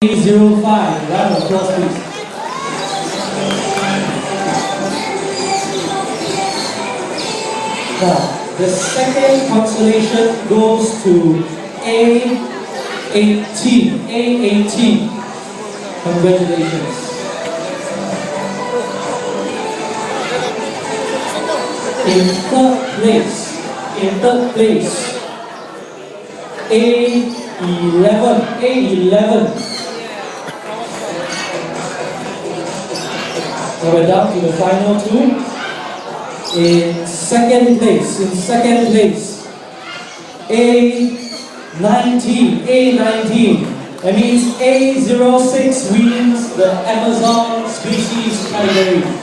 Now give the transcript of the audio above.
A05. Round of applause, please. Now, the second consolation goes to A18. A18. Congratulations. In third place, A11. So we're down to the final two. In second place, A19. That means A06 wins the Amazon species category.